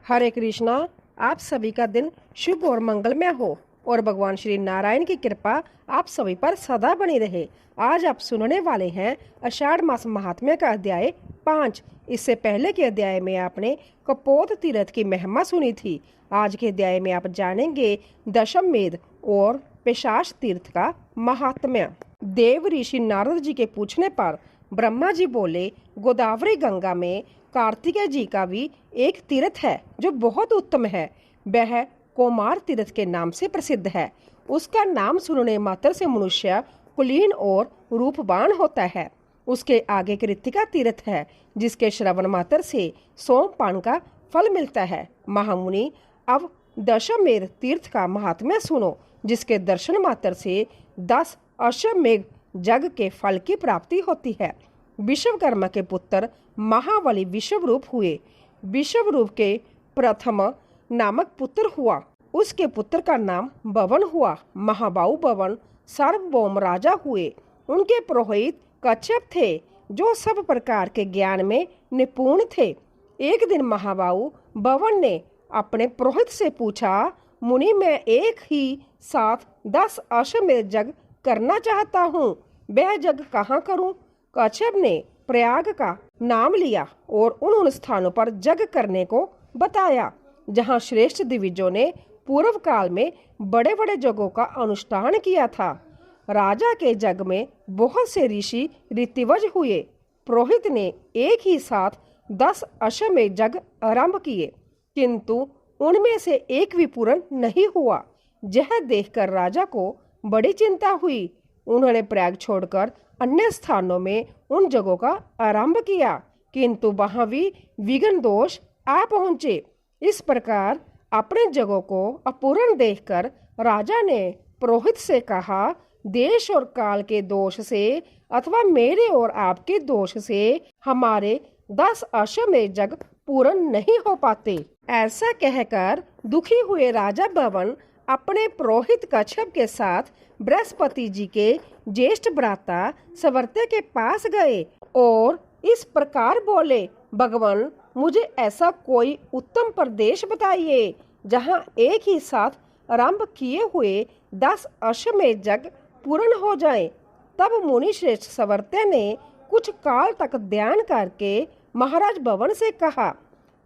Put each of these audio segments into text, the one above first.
हरे कृष्णा। आप सभी का दिन शुभ और मंगलमय हो और भगवान श्री नारायण की कृपा आप सभी पर सदा बनी रहे। आज आप सुनने वाले हैं आषाढ़ मास महात्म्य का अध्याय 5। इससे पहले के अध्याय में आपने कपोत तीर्थ की महिमा सुनी थी। आज के अध्याय में आप जानेंगे दशमेध और पिशाच तीर्थ का महात्म्य। देव ऋषि नारद जी के पूछने पर ब्रह्मा जी बोले, गोदावरी गंगा में कार्तिकेय जी का भी एक तीर्थ है जो बहुत उत्तम है। वह कोमार तीर्थ के नाम से प्रसिद्ध है। उसका नाम सुनने मात्र से मनुष्य कुलीन और रूपवान होता है। उसके आगे कृतिका तीर्थ है जिसके श्रवण मात्र से सोमपान का फल मिलता है। महामुनि, अब दशमेध तीर्थ का महात्म्य सुनो, जिसके दर्शन मात्र से 10 अश्वमेध जग के फल की प्राप्ति होती है। विश्वकर्मा के पुत्र महाबली विश्वरूप हुए। विश्वरूप के प्रथम नामक पुत्र हुआ। उसके पुत्र का नाम भवन हुआ। महाबाहु भवन सार्वभौम राजा हुए। उनके पुरोहित कच्छप थे जो सब प्रकार के ज्ञान में निपुण थे। एक दिन महाबाहु भवन ने अपने पुरोहित से पूछा, मुनि, मैं एक ही साथ 10 अश्वमेध यज्ञ करना चाहता हूँ, वह यज्ञ कहाँ करूँ? कच्छप ने प्रयाग का नाम लिया और उन स्थानों पर यज्ञ करने को बताया जहाँ श्रेष्ठ दिविजों ने पूर्व काल में बड़े बड़े यज्ञों का अनुष्ठान किया था। राजा के यज्ञ में बहुत से ऋषि ऋतिवज हुए। पुरोहित ने एक ही साथ 10 अश्वमेध यज्ञ आरंभ किए, किंतु उनमें से एक भी पूर्ण नहीं हुआ। यह देखकर राजा को बड़ी चिंता हुई। उन्होंने प्रयाग छोड़कर अन्य स्थानों में उन जगहों का आरंभ किया, किंतु वहां भी विघ्न दोष आ पहुंचे। इस प्रकार अपने जगहों को अपूर्ण देखकर राजा ने पुरोहित से कहा, देश और काल के दोष से अथवा मेरे और आपके दोष से हमारे 10 अश्वमेध यज्ञ पूर्ण नहीं हो पाते। ऐसा कहकर दुखी हुए राजा भवन अपने पुरोहित कच्छप के साथ बृहस्पति जी के ज्येष्ठ भ्राता सवर्ते के पास गए और इस प्रकार बोले, भगवान, मुझे ऐसा कोई उत्तम प्रदेश बताइए जहाँ एक ही साथ आरंभ किए हुए 10 अश्वमेध यज्ञ पूर्ण हो जाएं। तब मुनि श्रेष्ठ सवर्ते ने कुछ काल तक ध्यान करके महाराज भवन से कहा,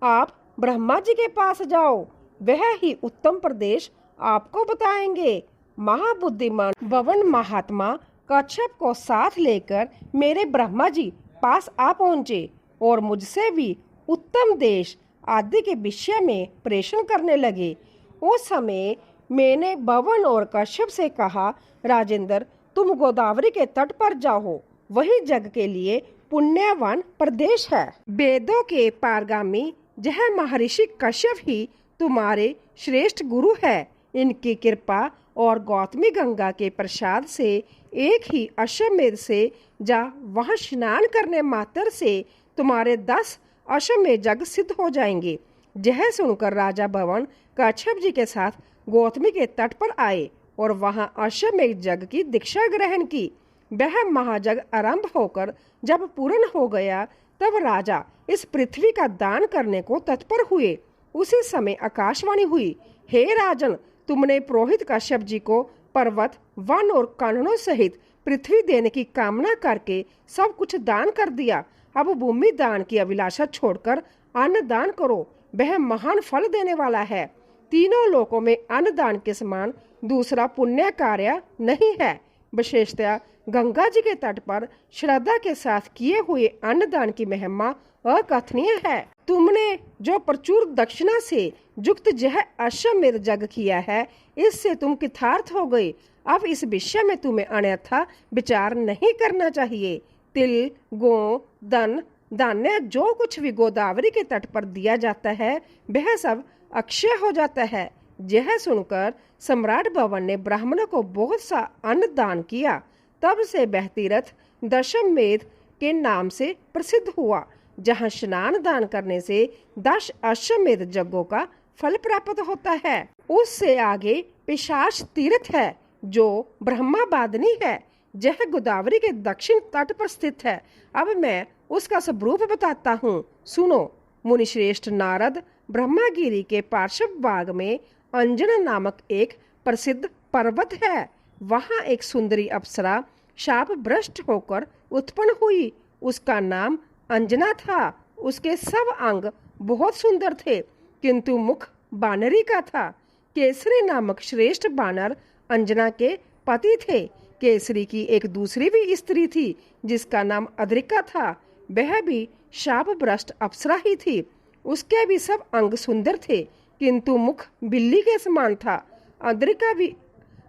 आप ब्रह्मा जी के पास जाओ, वह ही उत्तम प्रदेश आपको बताएंगे। महाबुद्धिमान भवन महात्मा कच्छप को साथ लेकर मेरे ब्रह्मा जी पास आ पहुंचे और मुझसे भी उत्तम देश आदि के विषय में प्रेषण करने लगे। उस समय मैंने भवन और कच्छप से कहा, राजेंद्र, तुम गोदावरी के तट पर जाओ, वही जग के लिए पुण्यवान प्रदेश है। वेदों के पारगामी यह महर्षि कश्यप ही तुम्हारे श्रेष्ठ गुरु है। इनकी कृपा और गौतमी गंगा के प्रसाद से एक ही अश्वमेध से जा वहां स्नान करने मात्र से तुम्हारे 10 अश्वमेध यज्ञ सिद्ध हो जाएंगे। यह सुनकर राजा भवन कच्छप जी के साथ गौतमी के तट पर आए और वहां अश्वमेध यज्ञ की दीक्षा ग्रहण की। वह महायज्ञ आरंभ होकर जब पूर्ण हो गया तब राजा इस पृथ्वी का दान करने को तत्पर हुए। उसी समय आकाशवाणी हुई, हे राजन, तुमने पुरोहित कश्यप जी को पर्वत, वन और कानूनों सहित पृथ्वी देने की कामना करके सब कुछ दान कर दिया। अब भूमि दान की अभिलाषा छोड़कर अन्न दान करो, वह महान फल देने वाला है। तीनों लोकों में अन्न दान के समान दूसरा पुण्य कार्य नहीं है। विशेषतः गंगा जी के तट पर श्रद्धा के साथ किए हुए अन्नदान की महिमा अकथनीय है। तुमने जो प्रचुर दक्षिणा से युक्त यह अश्वमेध यज्ञ किया है, इससे तुम कृतार्थ हो गए। अब इस विषय में तुम्हें अन्यथा विचार नहीं करना चाहिए। तिल, गौ, धन, धान्य जो कुछ भी गोदावरी के तट पर दिया जाता है वह सब अक्षय हो जाता है। यह सुनकर सम्राट भवन ने ब्राह्मणों को बहुत सा अन्न दान किया। तब से वह तीर्थ दशमेध के नाम से प्रसिद्ध हुआ, जहाँ स्नान दान करने से 10 अश्वमेध यज्ञों का फल प्राप्त होता है। उससे आगे पिशाच तीर्थ है जो ब्रह्माबादनी है। यह गोदावरी के दक्षिण तट पर स्थित है। अब मैं उसका स्वरूप बताता हूँ, सुनो। मुनिश्रेष्ठ नारद ब्रह्मागिरी के पार्श्व भाग में अंजना नामक एक प्रसिद्ध पर्वत है। वहाँ एक सुंदरी अप्सरा शाप भ्रष्ट होकर उत्पन्न हुई। उसका नाम अंजना था। उसके सब अंग बहुत सुंदर थे, किंतु मुख बानरी का था। केसरी नामक श्रेष्ठ बानर अंजना के पति थे। केसरी की एक दूसरी भी स्त्री थी जिसका नाम अद्रिका था। वह भी शाप भ्रष्ट अप्सरा ही थी। उसके भी सब अंग सुंदर थे, किंतु मुख बिल्ली के समान था। अद्रिका भी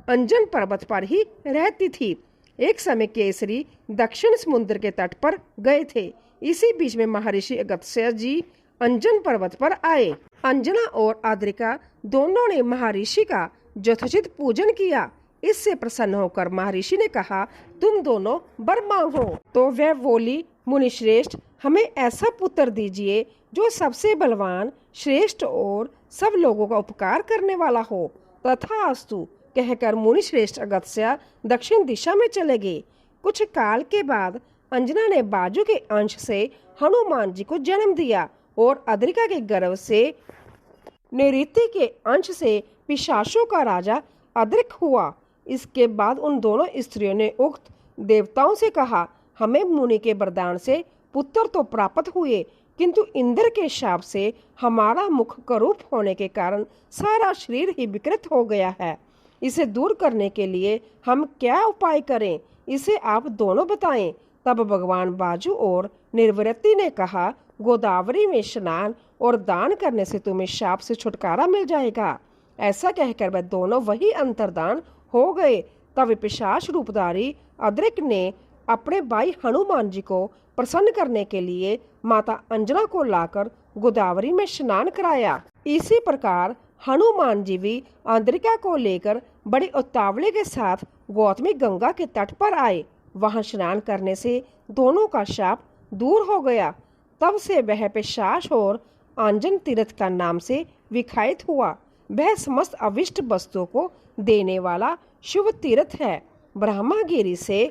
अंजन पर्वत पर ही रहती थी। एक समय केसरी दक्षिण समुद्र के तट पर गए थे। इसी बीच में महर्षि अगस्त्य जी अंजन पर्वत पर आए। अंजना और अद्रिका दोनों ने महर्षि का यथोचित पूजन किया। इससे प्रसन्न होकर महर्षि ने कहा, तुम दोनों वर मांगो। तो वह बोली, मुनिश्रेष्ठ, हमें ऐसा पुत्र दीजिए जो सबसे बलवान, श्रेष्ठ और सब लोगों का उपकार करने वाला हो। तथास्तु कहकर मुनिश्रेष्ठ अगस्त्य दक्षिण दिशा में चले गए। कुछ काल के बाद अंजना ने बाजू के अंश से हनुमान जी को जन्म दिया और अद्रिका के गर्भ से नैऋत्य के अंश से पिशाचों का राजा अद्रिक हुआ। इसके बाद उन दोनों स्त्रियों ने उक्त देवताओं से कहा, हमें मुनि के वरदान से पुत्र तो प्राप्त हुए, किंतु इंद्र के शाप से हमारा मुख करूप होने के कारण सारा शरीर ही विकृत हो गया है। इसे दूर करने के लिए हम क्या उपाय करें, इसे आप दोनों बताएं। तब भगवान बाजू और निर्वृत्ति ने कहा, गोदावरी में स्नान और दान करने से तुम्हें शाप से छुटकारा मिल जाएगा। ऐसा कहकर वह दोनों वही अंतर्धान हो गए। तब पिशाच रूपधारी अद्रिक ने अपने भाई हनुमान जी को प्रसन्न करने के लिए माता अंजना को लाकर गोदावरी में स्नान कराया। इसी प्रकार हनुमान जी भी अद्रिका को लेकर बड़ी उतावले के साथ गौतमी गंगा के तट पर आए। वहां स्नान करने से दोनों का शाप दूर हो गया। तब से वह पिशाच और आंजन तीर्थ का नाम से विख्यात हुआ। वह समस्त अविष्ट वस्तुओं को देने वाला शुभ तीर्थ है। ब्रह्मागिरी से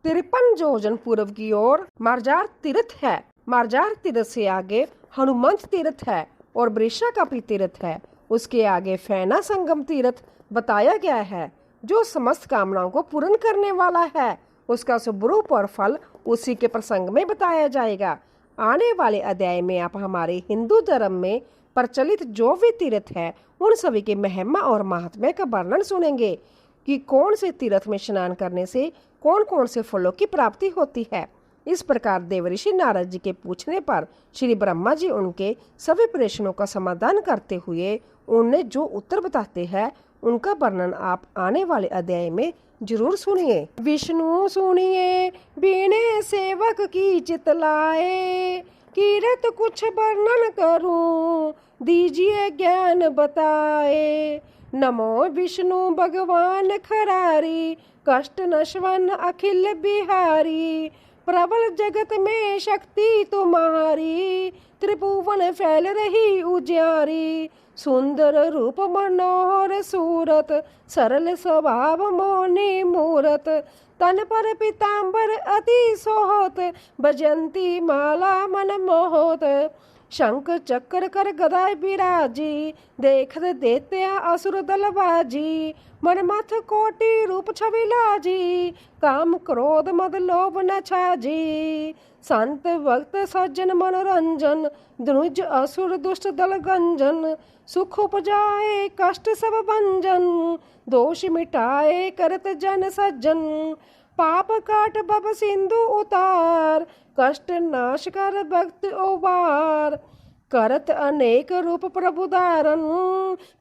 53 योजन पूर्व की ओर मार्जार तीर्थ है। मार्जार तीर्थ से आगे हनुमंत तीर्थ है और वृषा कपि तीर्थ है। उसके आगे फैना संगम तीर्थ बताया गया है, जो समस्त कामनाओं को पूर्ण करने वाला है। उसका स्वरूप और फल उसी के प्रसंग में बताया जाएगा। आने वाले अध्याय में आप हमारे हिंदू धर्म में प्रचलित जो भी तीर्थ है उन सभी के महिमा और महात्म्य का वर्णन सुनेंगे कि कौन से तीर्थ में स्नान करने से कौन कौन से फलों की प्राप्ति होती है। इस प्रकार देवऋषि नारद जी के पूछने पर श्री ब्रह्मा जी उनके सभी प्रश्नों का समाधान करते हुए उन्हें जो उत्तर बताते हैं उनका वर्णन आप आने वाले अध्याय में जरूर सुनिए। विष्णु सुनिए बीने सेवक की चितलाए, कीरत कुछ वर्णन करूं दीजिए ज्ञान बताए। नमो विष्णु भगवान खरारी, कष्ट नश्वन अखिल बिहारी। प्रबल जगत में शक्ति तुम्हारी, त्रिभुवन फैल रही उजियारी। सुंदर रूप मनोहर सूरत, सरल स्वभाव मोनी मूरत। तन पर पीताम्बर अति सोहत, बजंती माला मन मोहत। शंख चक्र कर गदा बिराजी, देखत देते असुर दलबाजी। मनमथ कोटि रूप छवि लाजी, काम क्रोध मद लोभ न छाजी। संत भक्त सज्जन मनोरंजन, धनुज असुर दुष्ट दल गंजन। सुख उपजाए कष्ट सब भंजन, दोष मिटाए करत जन सज्जन। पाप काट बब सिंधु उतार, कष्ट नाश कर भक्त उबार। करत अनेक रूप प्रभु धारण,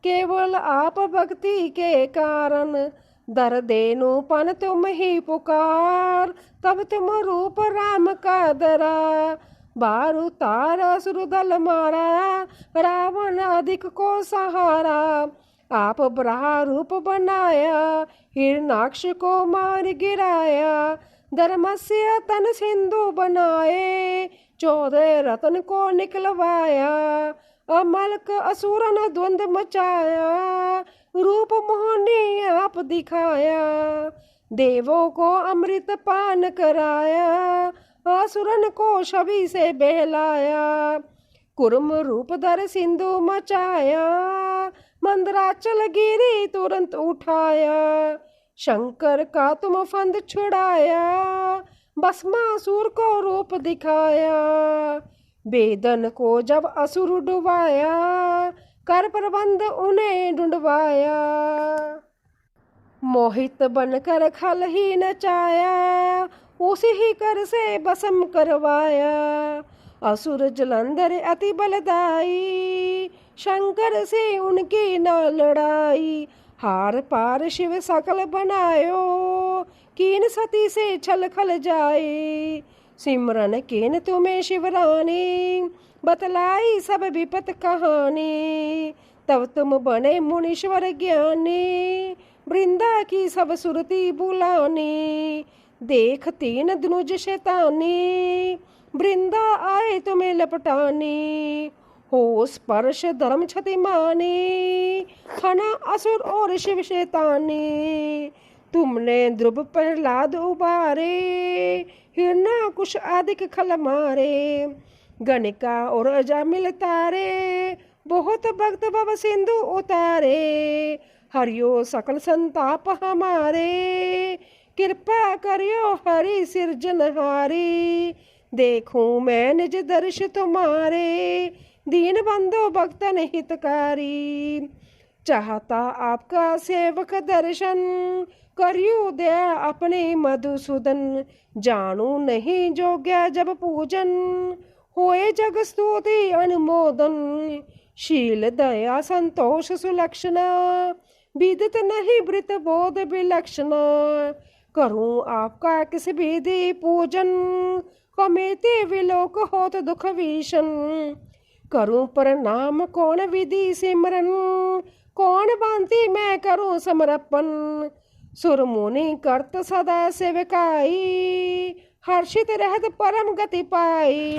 केवल आप भक्ति के कारण। दर देनु पन तुम ही पुकार, तब तुम रूप राम का धरा। बार उतार असुर दल मारा, रावण अधिक को सहारा। आप ब्रहा रूप बनाया, हिरणाक्ष को मार गिराया। धर्मस्य तन सिंधु बनाए, 14 रत्न को निकलवाया। अमलक असुरन द्वंद मचाया, रूप मोहनी आप दिखाया। देवों को अमृत पान कराया, असुरन को छवि से बहलाया। कुर्म रूप धर सिंधु मचाया, मंदराचल गिरी तुरंत उठाया। शंकर का तुम फंद छुड़ाया, भस्मासुर को रूप दिखाया। वेदन को जब असुर डुबाया, कर प्रबंध उन्हें ढूंढवाया। मोहित बनकर खल ही नचाया, उसी ही कर से बसम करवाया। असुर जलंधर अति बलदाई, शंकर से उनकी न लड़ाई। हार पार शिव सकल बनायो, कीन सती से छल खल जाए। सिमरन कीन तुम्हें शिवरानी, बतलाई सब विपत कहानी। तब तुम बने मुनीश्वर ज्ञानी, वृंदा की सब सुरती बुलानी। देख तीन धनुज शैतानी, वृंदा आए तुम्हें लपटानी। हो स्पर्श धर्म क्षति मानी, खाना असुर और शिव शैतानी। तुमने ध्रुव प्रहलाद उबारे, हिरण्यकुश आदिक खल मारे। गणिका और अजामिल तारे, बहुत भक्त भव सिंधु उतारे। हरियो सकल संताप हमारे, कृपा करियो हरि सिरजनहारी। देखूं मैं निज दर्श तुम्हारे, दीन बंधु भक्तन हितकारी। चाहता आपका सेवक दर्शन, करियो दया अपने मधुसूदन। जानू नहीं जोग्या जब पूजन, होए जग स्तुति अनुमोदन। शील दया संतोष सुलक्षणा, विदित नहीं वृत बोध विलक्षणा। करूं आपका किस विधि पूजन, कमेते विलोक होत दुख भीषण। करूं प्रणाम कौन विधि सिमरन, कौन बांति मैं करूं समर्पण। सुर मुनि करत सदा सेवकाई, हर्षित रहत परम गति पाई।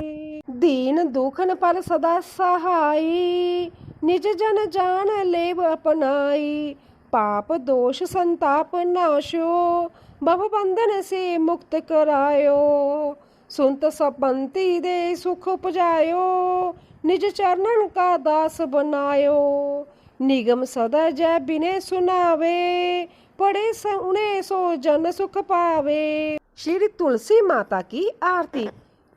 दीन दुखन पर सदा सहाई, निज जन जान लेव अपनाई। पाप दोष संताप नाशो, भव बंधन से मुक्त करायो। सुनत सब पंक्ति दे सुख उपजायो, निज चरणन का दास बनायो। निगम सदा जय बिने सुनावे, पढ़े सुने सो जन सुख पावे। श्री तुलसी माता की आरती।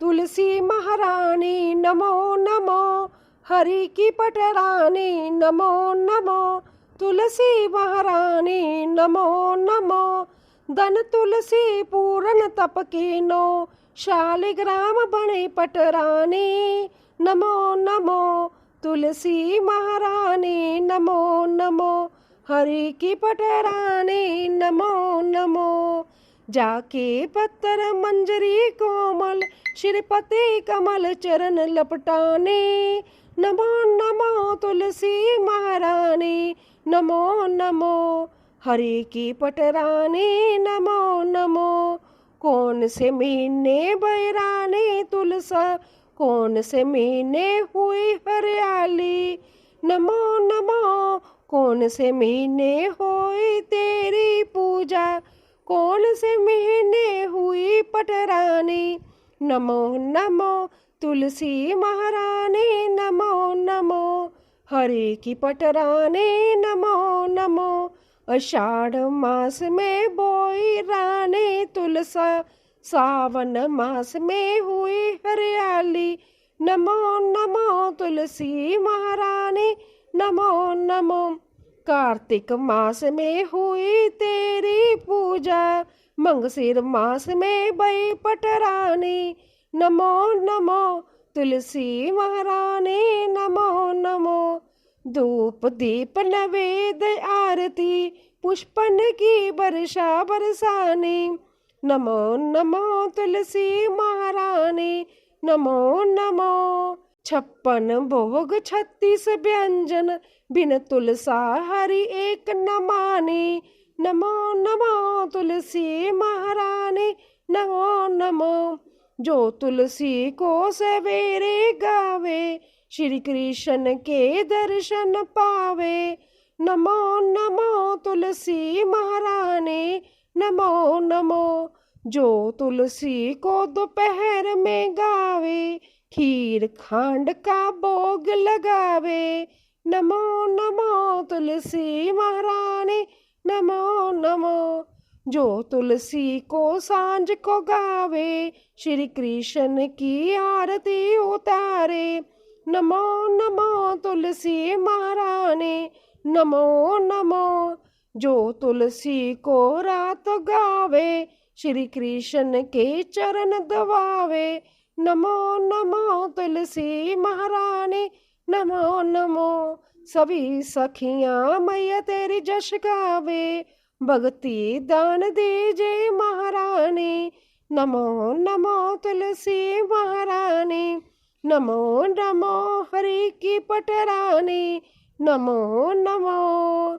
तुलसी महारानी नमो नमो, हरि की पटरानी नमो नमो। तुलसी महारानी नमो नमो, धन तुलसी पूरन तप कीनो। शालिग्राम बने पटरानी नमो नमो। तुलसी महारानी नमो नमो, हरि की पटरानी नमो नमो। जाके पत्थर मंजरी कोमल, श्रीपति कमल चरण लपटाने। नमो नमो तुलसी महारानी नमो नमो, हरि की पटरानी नमो नमो। कौन से महीने बैरानी तुलसा, कौन से महीने हुई हरियाली। नमो नमो कौन से महीने हुई तेरी पूजा, कौन से महीने हुई पटरानी। नमो नमो तुलसी महारानी नमो नमो, हरि की पटरानी नमो नमो। आषाढ़ मास में बोई रानी तुलसा, सावन मास में हुई हरियाली। नमो नमो तुलसी महारानी नमो नमो। कार्तिक मास में हुई तेरी पूजा, मंगशीर मास में बई पटरानी। नमो नमो तुलसी महारानी नमो नमो। धूप दीप नैवेद्य आरती, पुष्पन की वर्षा बरसानी। नमो नमो तुलसी महारानी नमो नमो। 56 भोग 36 व्यंजन, बिन तुलसा हरि एक न मानी। नमो नमो तुलसी महारानी नमो नमो। जो तुलसी को सवेरे गावे, श्री कृष्ण के दर्शन पावे। नमो नमो तुलसी महारानी नमो नमो। जो तुलसी को दोपहर में गावे, खीर खांड का भोग लगावे। नमो नमो तुलसी महारानी, नमो नमो। जो तुलसी को सांझ को गावे, श्री कृष्ण की आरती उतारे। नमो नमो तुलसी महारानी, नमो नमो। जो तुलसी को रात गावे, श्री कृष्ण के चरण दबावे। नमो नमो तुलसी महारानी, नमो नमो। सभी सखियां मैया तेरी जश गावे, भक्ति दान दीजिए महारानी। नमो नमो तुलसी महारानी, नमो नमो हरि की पटरानी, नमो नमो।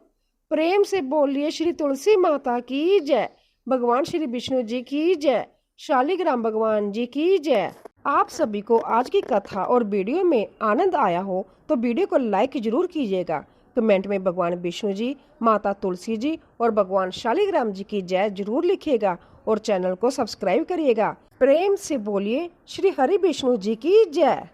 प्रेम से बोलिए श्री तुलसी माता की जय, भगवान श्री विष्णु जी की जय, शालिग्राम भगवान जी की जय। आप सभी को आज की कथा और वीडियो में आनंद आया हो तो वीडियो को लाइक जरूर कीजिएगा। कमेंट में भगवान विष्णु जी, माता तुलसी जी और भगवान शालिग्राम जी की जय जरूर लिखिएगा और चैनल को सब्सक्राइब करिएगा। प्रेम से बोलिए श्री हरि विष्णु जी की जय।